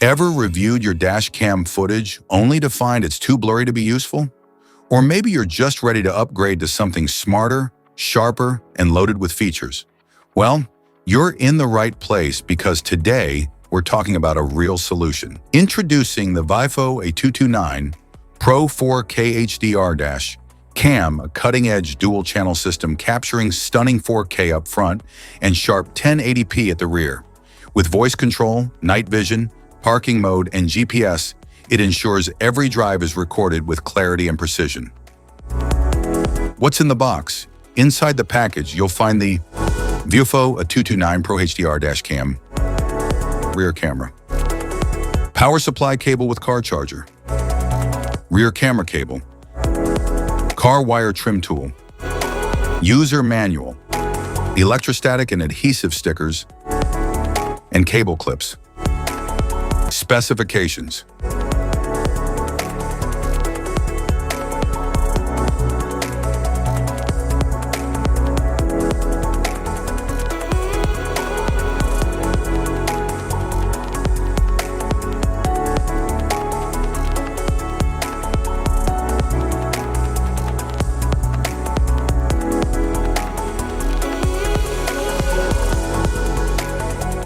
Ever reviewed your dash cam footage only to find it's too blurry to be useful? Or maybe you're just ready to upgrade to something smarter, sharper, and loaded with features. Well, you're in the right place because today we're talking about a real solution. Introducing the VIOFO A229 Pro 4K HDR dash cam, a cutting-edge dual-channel system capturing stunning 4K up front and sharp 1080p at the rear. With voice control, night vision, parking mode, and GPS, it ensures every drive is recorded with clarity and precision. What's in the box? Inside the package, you'll find the VIOFO A229 Pro HDR dash cam, rear camera, power supply cable with car charger, rear camera cable, car wire trim tool, user manual, electrostatic and adhesive stickers, and cable clips. Specifications.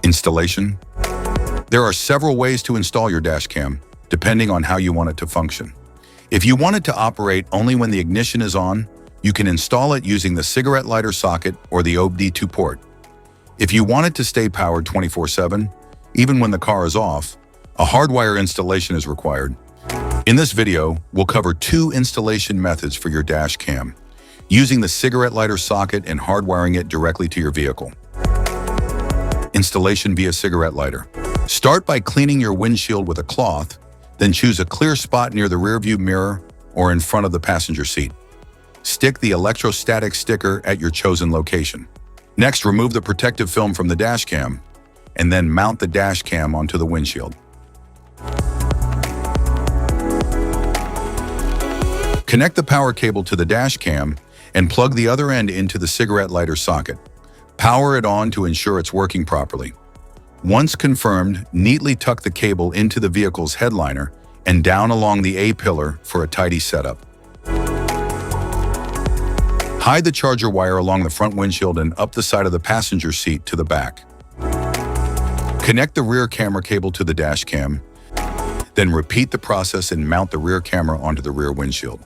Installation. There are several ways to install your dash cam, depending on how you want it to function. If you want it to operate only when the ignition is on, you can install it using the cigarette lighter socket or the OBD2 port. If you want it to stay powered 24/7, even when the car is off, a hardwire installation is required. In this video, we'll cover two installation methods for your dash cam, using the cigarette lighter socket and hardwiring it directly to your vehicle. Installation via cigarette lighter. Start by cleaning your windshield with a cloth, then choose a clear spot near the rearview mirror or in front of the passenger seat. Stick the electrostatic sticker at your chosen location. Next, remove the protective film from the dash cam, and then mount the dash cam onto the windshield. Connect the power cable to the dash cam and plug the other end into the cigarette lighter socket. Power it on to ensure it's working properly. Once confirmed, neatly tuck the cable into the vehicle's headliner and down along the A-pillar for a tidy setup. Hide the charger wire along the front windshield and up the side of the passenger seat to the back. Connect the rear camera cable to the dash cam, then repeat the process and mount the rear camera onto the rear windshield.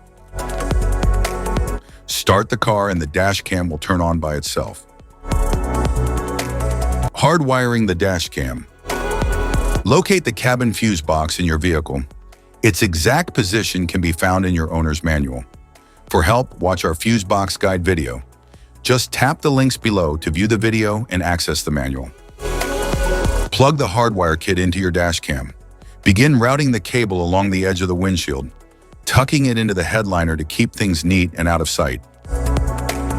Start the car and the dash cam will turn on by itself. Hardwiring the dash cam. Locate the cabin fuse box in your vehicle. Its exact position can be found in your owner's manual. For help, watch our fuse box guide video. Just tap the links below to view the video and access the manual. Plug the hardwire kit into your dash cam. Begin routing the cable along the edge of the windshield, tucking it into the headliner to keep things neat and out of sight.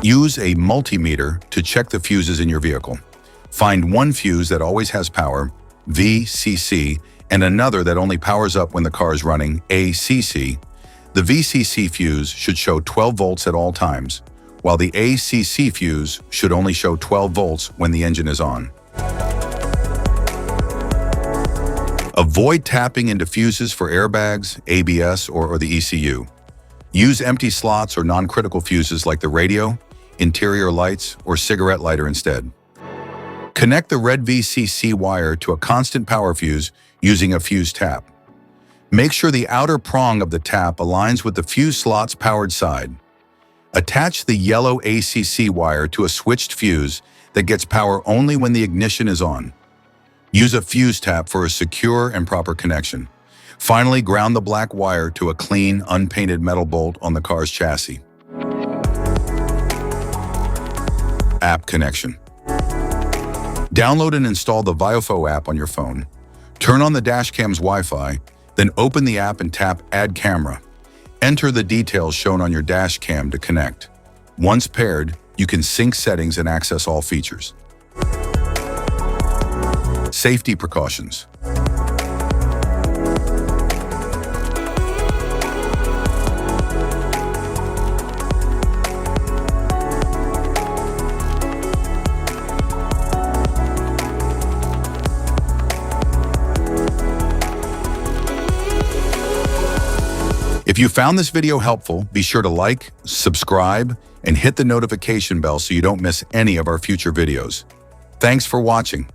Use a multimeter to check the fuses in your vehicle. Find one fuse that always has power, VCC, and another that only powers up when the car is running, ACC. The VCC fuse should show 12 volts at all times, while the ACC fuse should only show 12 volts when the engine is on. Avoid tapping into fuses for airbags, ABS, or the ECU. Use empty slots or non-critical fuses like the radio, interior lights, or cigarette lighter instead. Connect the red VCC wire to a constant power fuse using a fuse tap. Make sure the outer prong of the tap aligns with the fuse slot's powered side. Attach the yellow ACC wire to a switched fuse that gets power only when the ignition is on. Use a fuse tap for a secure and proper connection. Finally, ground the black wire to a clean, unpainted metal bolt on the car's chassis. App connection. Download and install the VIOFO app on your phone. Turn on the dash cam's Wi-Fi, then open the app and tap Add Camera. Enter the details shown on your dash cam to connect. Once paired, you can sync settings and access all features. Safety precautions. If you found this video helpful, be sure to like, subscribe, and hit the notification bell so you don't miss any of our future videos. Thanks for watching.